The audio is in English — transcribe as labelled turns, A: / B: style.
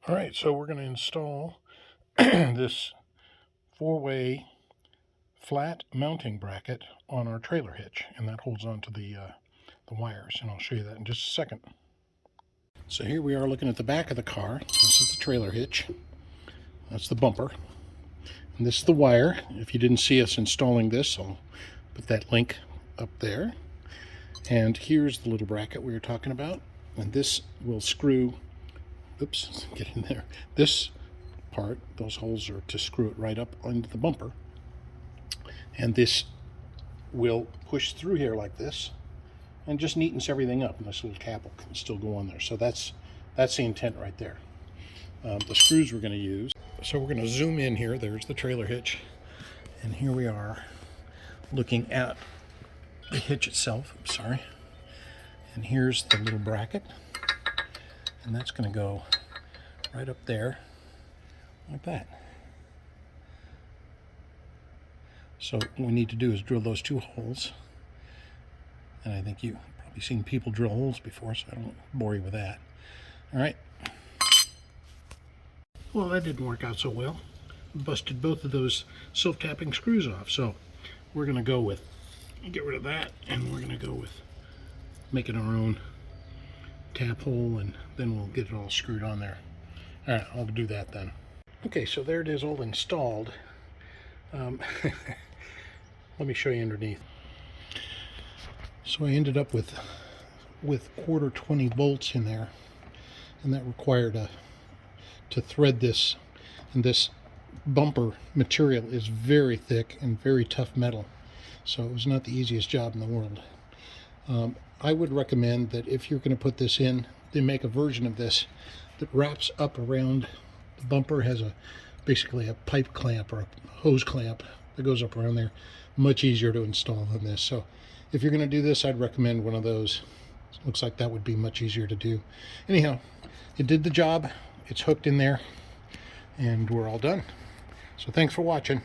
A: All right, so we're going to install this four-way flat mounting bracket on our trailer hitch, and that holds on to the wires, and I'll show you that in just a second. So here we are looking at the back of the car. This is the trailer hitch. That's the bumper. And this is the wire. If you didn't see us installing this, I'll put that link up there. And here's the little bracket we were talking about. And this will screw, oops, get in there. This part, those holes are to screw it right up onto the bumper. And this will push through here like this and just neatens everything up, and this little cap can still go on there. So that's the intent right there. The screws we're going to use. So we're going to zoom in here. There's the trailer hitch, and here we are looking at the hitch itself. I'm sorry. And here's the little bracket, and that's going to go right up there like that. So what we need to do is drill those two holes, and I think you've probably seen people drill holes before, so I don't bore you with that. All right. Well, that didn't work out so well. Busted both of those self-tapping screws off, so we're going to go with, get rid of that, and we're going to go with making our own tap hole, and then we'll get it all screwed on there. All right, I'll do that then. Okay, so there it is all installed. Let me show you underneath. So I ended up with quarter 20 bolts in there, and that required to thread this, and this bumper material is very thick and very tough metal, so it was not the easiest job in the world. I would recommend that if you're going to put this in, they make a version of this that wraps up around the bumper, has basically a pipe clamp or a hose clamp that goes up around there. Much easier to install than this. So if you're going to do this, I'd recommend one of those. It looks like that would be much easier to do. Anyhow, it did the job. It's hooked in there, and we're all done. So thanks for watching.